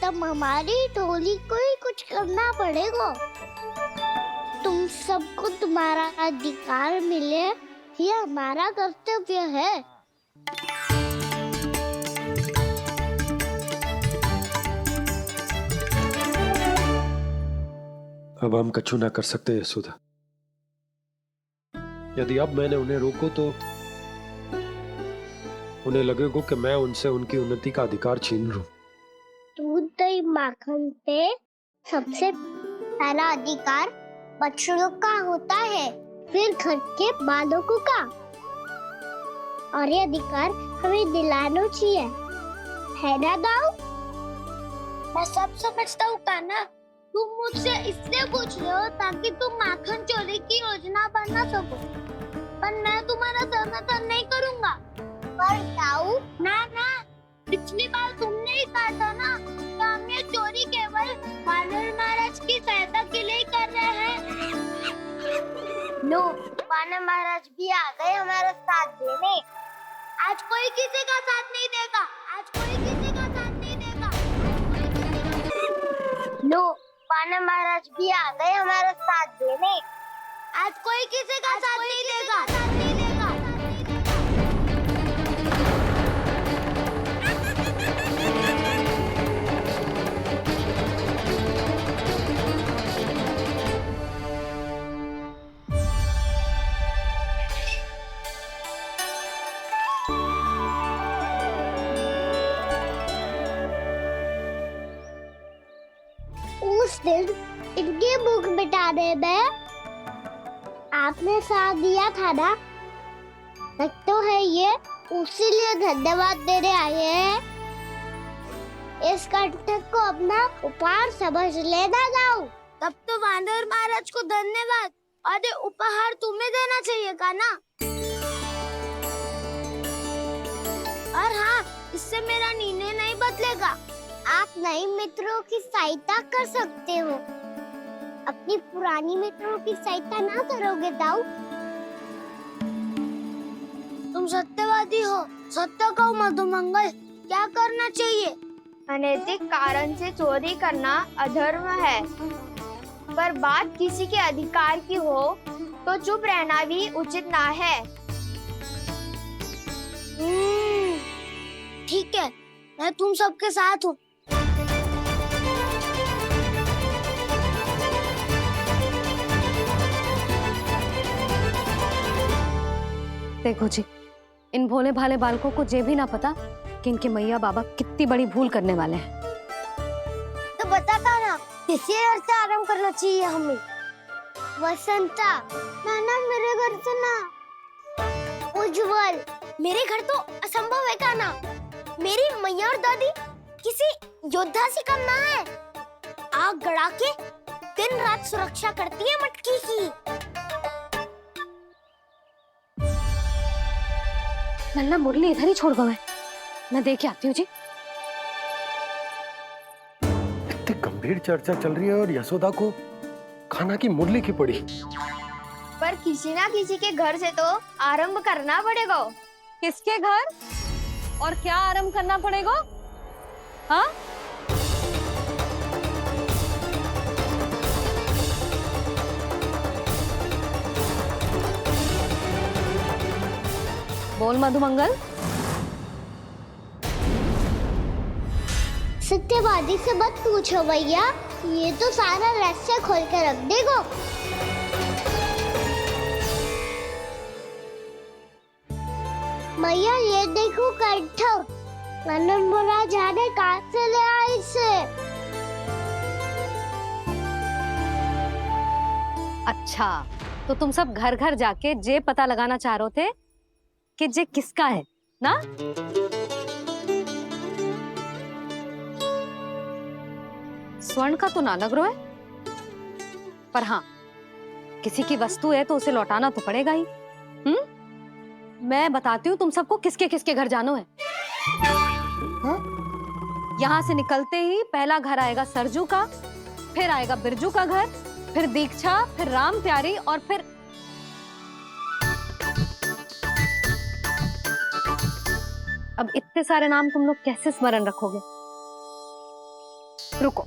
Speaker 9: तब हमारी टोली को ही कुछ करना पड़ेगा। तुम सबको तुम्हारा अधिकार मिले, ये हमारा कर्तव्य है।
Speaker 4: अब हम कछु ना कर सकते यशोदा। यदि अब मैंने उन्हें रोको तो उन्हें लगेगा कि मैं उनसे उनकी उन्नति का अधिकार छीन लूं।
Speaker 9: दूध दही माखन पे सबसे पहला अधिकार बछड़ों का होता है, फिर घर के बालकों का, और ये अधिकार हमें दिलाना चाहिए, है ना दाऊ? मैं सब समझता हूँ कान्हा। तुम मुझसे इसलिए पूछ रहे हो ताकि तुम माखन चोरी की योजना बना सको, पर मैं तुम्हारा समर्थन नहीं करूँगा। पर दाऊ ना ना, पिछली बार तुमने ही कहा था ना कि हम ये चोरी केवल वानर महाराज की सहायता के लिए कर रहे हैं। लो, वानर महाराज भी आ गए हमारा साथ देने। आज कोई किसी का साथ नहीं देगा, आज कोई किसी का साथ नहीं देगा। लो, वानर महाराज भी आ गए हमारा साथ देने। आज कोई किसी का साथ नहीं देगा। उस दिन इनकी भूख मिटाने में आपने साथ दिया था ना, तो है ये उसी लिए धन्यवाद देने आए हैं। इस कर्तव्य को अपना उपहार समझ लेना जाओ। तब तो वानर महाराज को धन्यवाद और उपहार तुम्हें देना चाहिए का ना? और हाँ, इससे मेरा निर्णय नहीं बदलेगा। आप नए मित्रों की सहायता कर सकते हो, अपनी पुरानी मित्रों की सहायता ना करोगे दाऊ? तुम सत्यवादी हो, सत्य कहो मधुमंगल, क्या करना चाहिए?
Speaker 16: अनैतिक कारण से चोरी करना अधर्म है, पर बात किसी के अधिकार की हो तो चुप रहना भी उचित ना है।
Speaker 9: ठीक है, मैं तुम सबके साथ हूँ।
Speaker 2: देखो जी, इन भोले भाले बालकों को ये भी ना पता कि इनके मैया बाबा कितनी बड़ी भूल करने वाले हैं।
Speaker 9: तो बताता ना, किसी घर से आराम करना चाहिए हमें। वसंता, ना मेरे घर से ना। उज्जवल, मेरे घर तो असंभव है का ना। मेरी मैया और दादी किसी योद्धा से कम ना है। आग गड़ा के दिन रात सुरक्षा करती है मटकी की।
Speaker 2: नन्ना मुरली इधर ही छोड़ गए, मैं देख आती हूँ जी।
Speaker 4: इतनी गंभीर चर्चा चल रही है और यशोदा को खाना की मुरली की पड़ी।
Speaker 16: पर किसी ना किसी के घर से तो आरंभ करना पड़ेगा।
Speaker 2: किसके घर और क्या आरंभ करना पड़ेगा? हाँ, बोल मधुमंगल।
Speaker 9: सत्यवादी से मत पूछो भैया, ये तो सारा रहस्य खोल के रख देगो। मैया ये देखो कट्ठा, नंदन बोला जाने कहाँ से ले आई इसे।
Speaker 2: अच्छा, तो तुम सब घर घर जाके जे पता लगाना चाह रहे थे कि जे किसका है ना? स्वर्ण का तो ना लग रहा है, पर हाँ, किसी की वस्तु है तो उसे लौटाना तो पड़ेगा ही। मैं बताती हूँ तुम सबको किसके किसके घर जाना है। यहाँ से निकलते ही पहला घर आएगा सरजू का, फिर आएगा बिरजू का घर, फिर दीक्षा, फिर राम प्यारी और फिर अब इतने सारे नाम तुम लोग कैसे स्मरण रखोगे? रुको,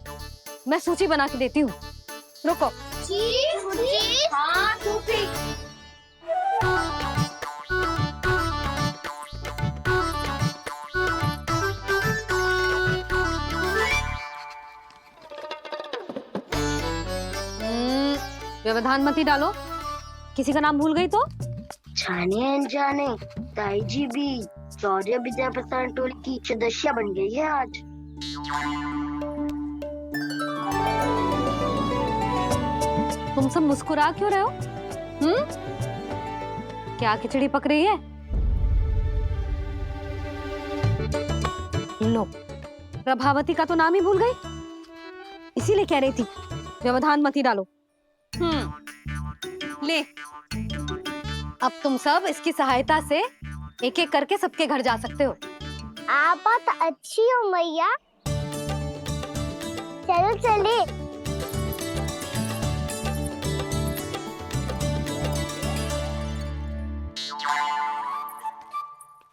Speaker 2: मैं सूची बना के देती हूँ। रुको।
Speaker 9: हाँ, सूची।
Speaker 2: व्यवधान मत ही डालो, किसी का नाम भूल गई तो?
Speaker 9: जाने अनजाने ताई जी भी शौर्य विद्या प्रसारण टोली की सदस्य बन गई है आज।
Speaker 2: तुम सब मुस्कुरा क्यों रहे हो? क्या खिचड़ी पक रही है? लो, प्रभावती का तो नाम ही भूल गई, इसीलिए कह रही थी व्यवधान मत ही डालो। ले, अब तुम सब इसकी सहायता से एक एक करके सबके घर जा सकते हो।
Speaker 9: आप बात अच्छी हो मैया, चलो चले।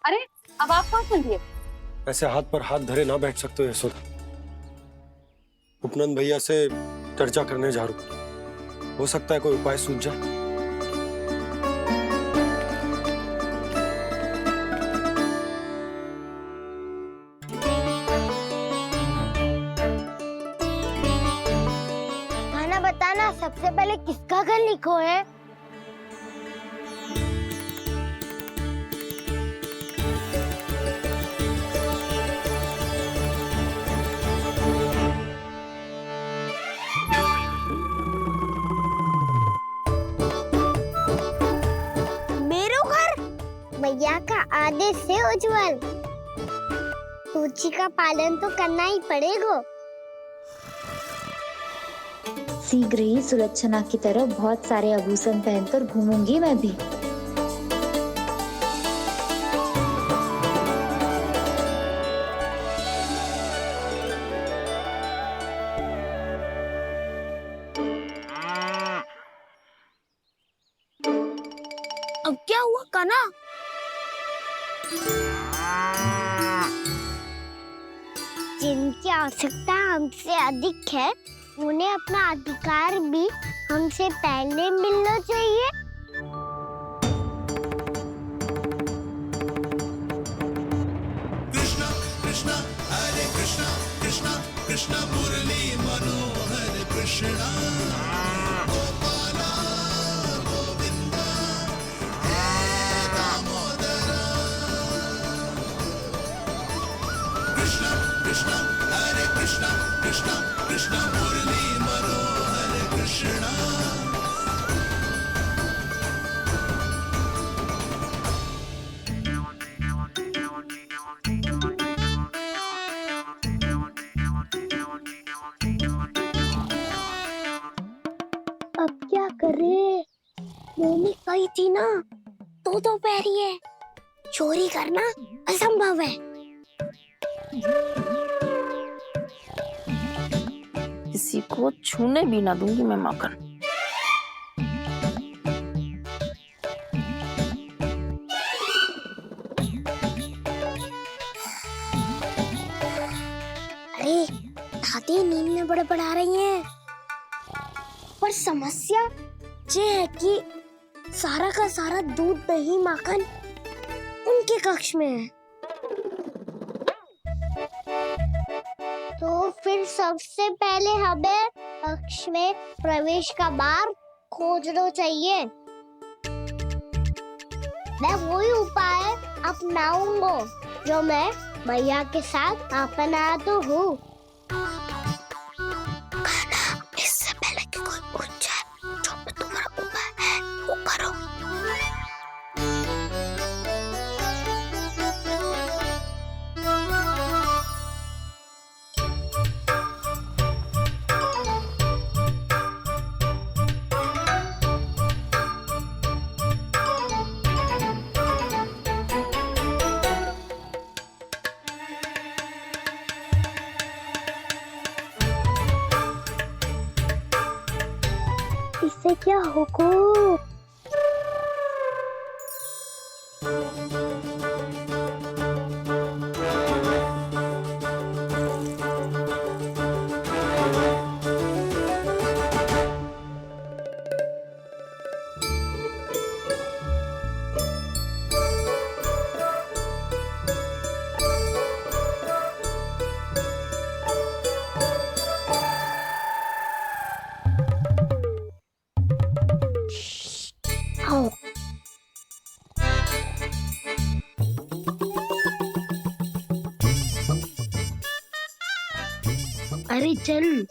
Speaker 2: अरे अब आप कहाँ चल दिए?
Speaker 4: ऐसे हाथ पर हाथ धरे ना बैठ सकते हो यशोदा। उपनंद भैया से चर्चा करने जा रहा हूं, हो सकता है कोई उपाय सूझ जाए।
Speaker 9: खाना बताना, सबसे पहले किसका घर लिखो है? मैया का आदेश से उज्जवल, सूची का पालन तो करना ही पड़ेगा।
Speaker 10: शीघ्र ही सुलक्षणा की तरह बहुत सारे आभूषण पहनकर घूमूंगी मैं भी।
Speaker 9: अब क्या हुआ काना? जिनकी आवश्यकता हमसे अधिक है, उन्हें अपना अधिकार भी हमसे पहले मिलना चाहिए।
Speaker 17: कृष्णा कृष्णा हरे कृष्णा कृष्णा कृष्णा मुरली मनोहर कृष्णा गोपाला गोविंदा हे दामोदरा। कृष्णा कृष्णा हरे कृष्णा कृष्णा कृष्णा मुरली मनोहर कृष्णा।
Speaker 9: अब क्या करे? मम्मी कही थी ना, तो पैरी है, चोरी करना असंभव है।
Speaker 14: किसी को छूने भी ना दूंगी मैं माखन।
Speaker 9: अरे दादी नींद में बड़बड़ा रही हैं, पर समस्या ये है कि सारा का सारा दूध दही माखन उनके कक्ष में है। तो फिर सबसे पहले हमें कक्ष में प्रवेश का मार्ग खोजना चाहिए। मैं वही उपाय अपनाऊंगा जो मैं मैया के साथ अपनाता हूँ। इससे पहले कि कोई पूछ जाए, जो भी तुम्हारा उपाय है वो करो। इससे क्या होगा? आओ। अरे चल।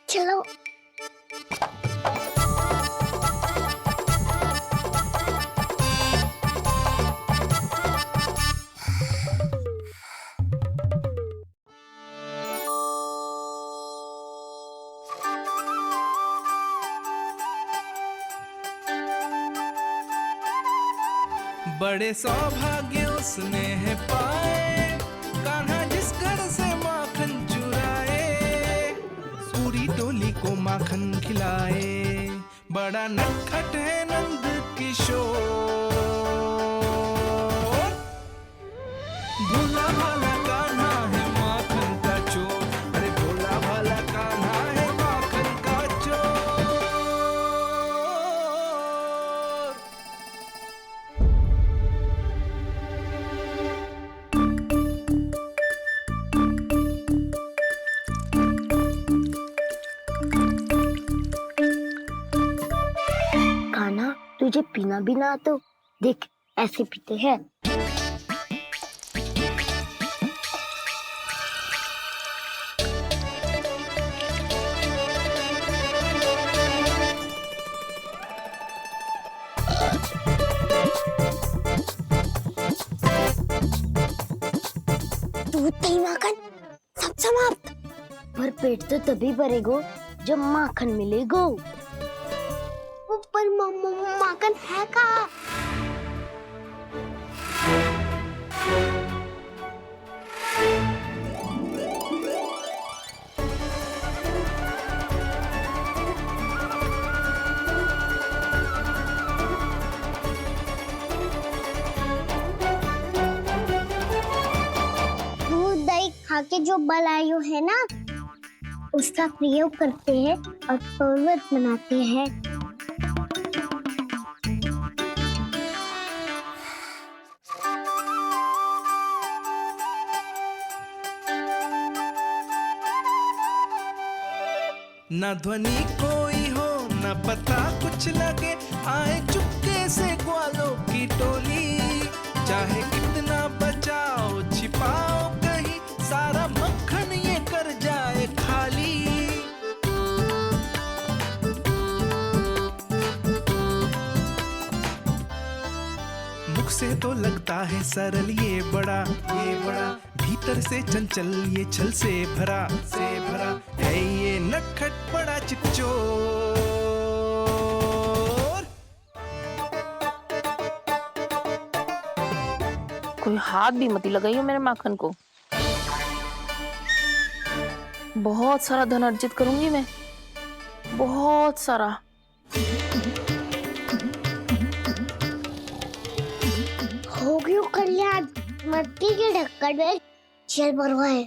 Speaker 9: चलो।
Speaker 17: बड़े सौभाग्य उसने है पाए, कान्हा जिस घर से माखन चुराए, पूरी टोली को माखन खिलाए। बड़ा नटखट है नंद किशोर, भोला भाला कान्हा है माखन का चोर। अरे भोला भाला कान्हा है माखन का चोर।
Speaker 9: कान्हा, तुझे पीना भी ना तो देख ऐसे पीते हैं। दूध दही माखन सब समाप्त। पर पेट तो तभी भरेगा जब माखन मिलेगा। पर माखन है कहाँ? दूध दही खा के जो बलायु है ना, उसका प्रयोग करते हैं और पर्वत बनाते हैं।
Speaker 17: न ध्वनि कोई हो न पता कुछ लगे, आए चुपके से ग्वालों की टोली। चाहे कितना बचाओ छिपाओ कहीं, सारा मक्खन ये कर जाए खाली। मुख से तो लगता है सरल ये बड़ा भीतर से चंचल ये छल से भरा है ये नटखट बड़ा चिपचोर।
Speaker 14: कोई हाथ भी मत लगाइए मेरे माखन को। बहुत सारा धन अर्जित करूंगी मैं, बहुत सारा।
Speaker 9: हो गयो कल्याण, मट्टी के ढक्कन में जल भरवा है।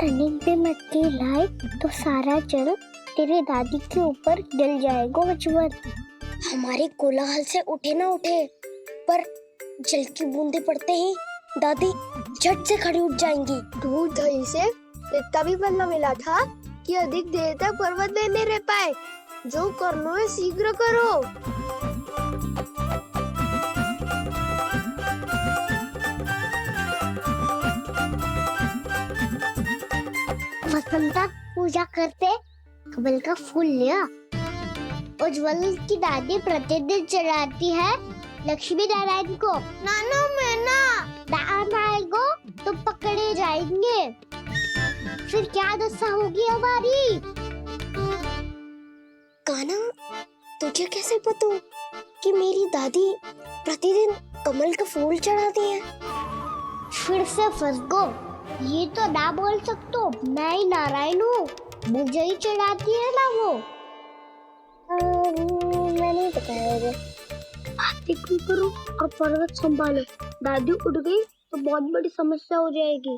Speaker 9: अनेक भी मटकी लाए तो सारा जल तेरे दादी के ऊपर डल जाएगा अजवर। हमारे कोलाहल से उठे ना उठे, पर जल की बूंदे पड़ते ही दादी झट से खड़ी उठ जाएंगी। दूध दही से इतना भी बदला मिला था कि अधिक देर तक पर्वत नहीं रह पाए। जो करना है शीघ्र करो। वसंता पूजा करते कमल का फूल लिया। उज्ज्वल की दादी प्रतिदिन चढ़ाती है लक्ष्मी नारायण को। नाना मैना दान आएगा तो पकड़े जाएंगे। फिर क्या दशा होगी हमारी? कान्हा, तुझे कैसे पता कि मेरी दादी प्रतिदिन कमल का फूल चढ़ाती है? फिर से फंस गो। ये तो ना बोल सकते, मैं ही नारायण हूँ, मुझे ही चढ़ाती है ना वो। मैं नहीं बताया। बातें क्यों करो और पर्वत संभालो। दादी उठ गई तो बहुत बड़ी समस्या हो जाएगी।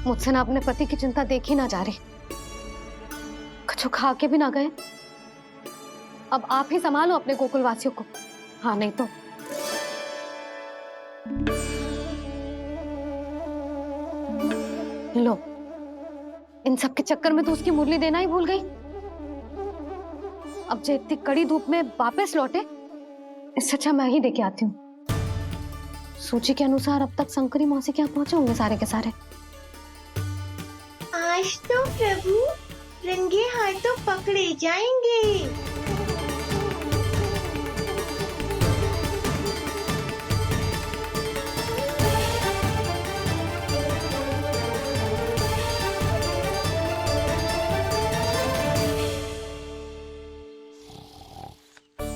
Speaker 2: मुझसे ना अपने पति की चिंता देखी ना जा रही, कुछ खा के भी ना गए। अब आप ही संभालो अपने गोकुल वासियों को। हाँ नहीं तो लो, इन सब के चक्कर में तो उसकी मुरली देना ही भूल गई। अब जो इतनी कड़ी धूप में वापस लौटे, इससे अच्छा मैं ही देके आती हूँ। सूची के अनुसार अब तक शंकरी मौसी के यहाँ पहुंचे होंगे सारे के सारे।
Speaker 15: आज तो प्रभु रंगे हाथों पकड़े जाएंगे।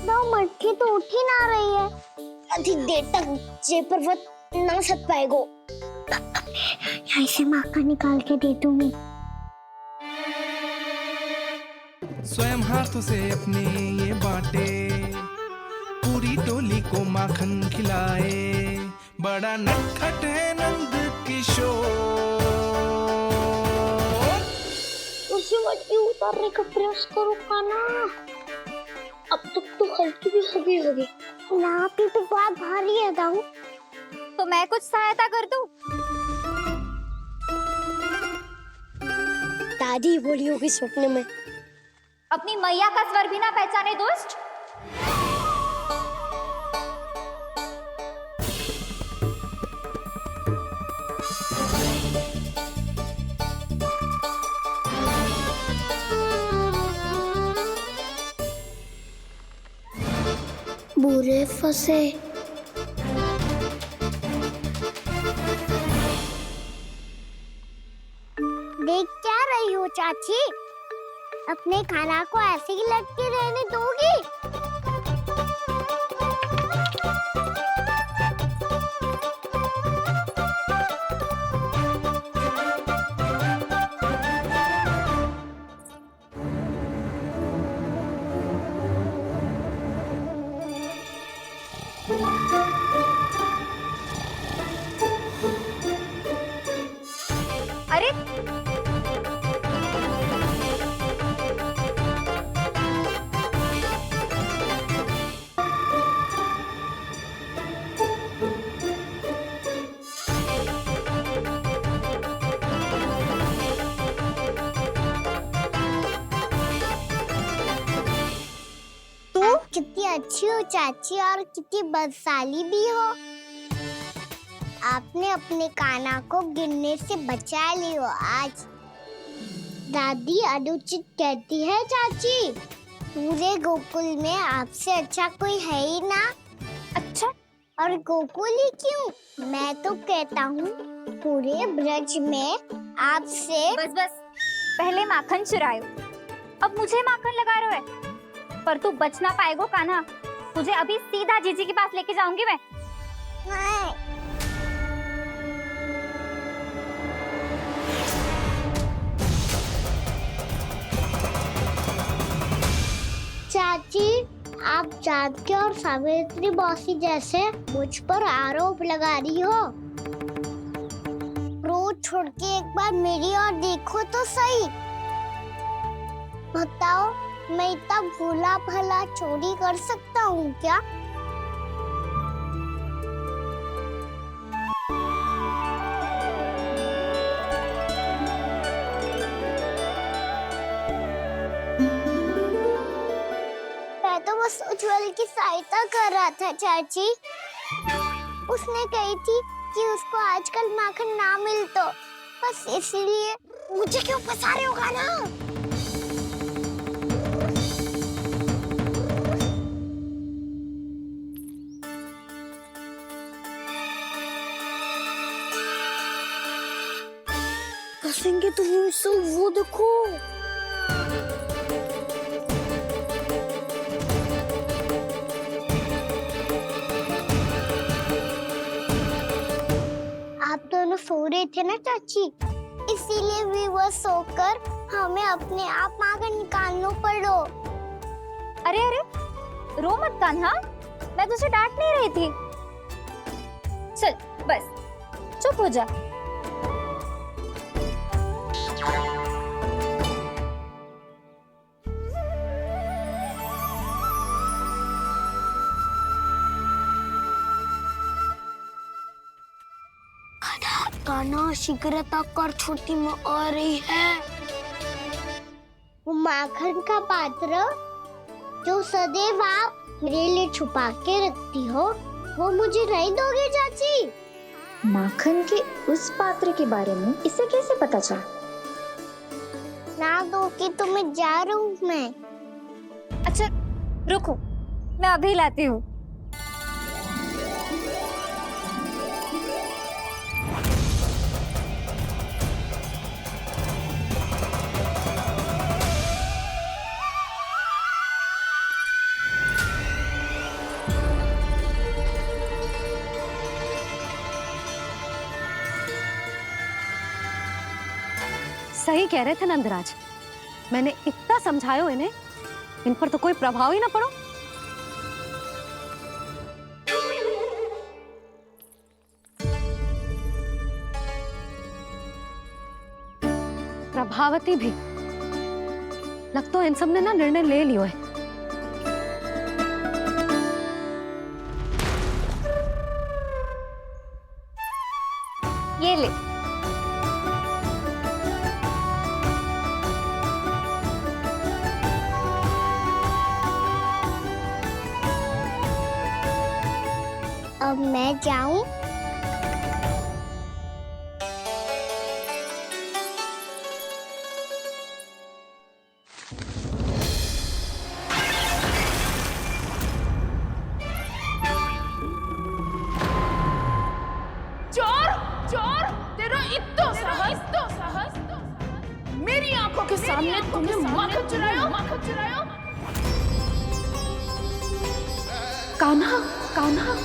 Speaker 9: 2 मटकी तो उठ ही ना रही है। अधिक देर तक ये पर्वत ना सक पाएगो। यहाँ से माखन निकाल के दे दूंगी।
Speaker 17: स्वयं हाथों से अपने ये बांटे, पूरी टोली को माखन खिलाए। बड़ा नटखट है नंद किशोर।
Speaker 9: उसे मटकी उतारने का प्रयास करो कान्हा। अब तक तो हल्की भी होगी। नापी तो बहुत भारी है दाऊ।
Speaker 16: तो मैं कुछ सहायता कर दूं?
Speaker 9: दादी बोली होगी सपने में।
Speaker 16: अपनी मैया का स्वर भी ना पहचाने दुष्ट।
Speaker 9: बुरे फंसे। देख क्या रही हो चाची? अपने खाना को ऐसे ही लटके रहने दोगी?
Speaker 16: अरे कितनी अच्छी हो चाची और कितनी बदसाली भी हो। आपने अपने कान्हा को गिरने से बचा लियो आज। दादी अनुचित कहती है चाची।
Speaker 9: पूरे गोकुल में आपसे अच्छा कोई है ही ना। अच्छा, और गोकुल ही क्यों? मैं तो कहता हूँ पूरे ब्रज में आपसे।
Speaker 18: बस बस, पहले माखन चुरायो, अब मुझे माखन लगा रहे हो। पर तू बच ना पाएगो कान्हा, तुझे अभी सीधा जीजी के पास लेके जाऊंगी मैं।
Speaker 9: चाची, आप जानकी और सावित्री मौसी जैसे मुझ पर आरोप लगा रही हो। रोज छोड़ के एक बार मेरी ओर देखो तो सही। बताओ, मैं इतना भोला भला चोरी कर सकता हूँ क्या? मैं तो बस उज्जवल की सहायता कर रहा था चाची। उसने कही थी कि उसको आजकल माखन ना मिल तो बस इसलिए। मुझे क्यों फंसा रहे हो ना? फंसेंगे तो वो देखो। आप दोनों सो रहे थे ना चाची, इसीलिए विवश सोकर हमें अपने आप माखन निकालना पड़ो।
Speaker 18: अरे अरे, रो मत कान्हा, मैं तुझे डांट नहीं रही थी। चल बस चुप हो जा।
Speaker 9: कान्हा, शीघ्रता कर, छोटी माँ आ रही है। वो माखन का पात्र जो सदैव आप मेरे लिए छुपा के रखती हो, वो मुझे नहीं दोगे चाची?
Speaker 10: माखन के उस पात्र के बारे में इसे कैसे पता चला?
Speaker 9: ना दोगी तो मैं जा रहा हूँ मैं।
Speaker 18: अच्छा रुको, मैं अभी लाती हूँ।
Speaker 2: सही कह रहे थे नंदराज, मैंने इतना समझायो इन्हें, इन पर तो कोई प्रभाव ही ना पड़ो। प्रभावती भी लगता है इन सब ने ना निर्णय ले लियो है।
Speaker 18: ये ले।
Speaker 9: अब मैं जाऊं?
Speaker 6: चोर चोर, तेरा इतना साहस, मेरी आंखों के सामने तुमने माखन चुरायो।
Speaker 1: कान्हा, कान्हा।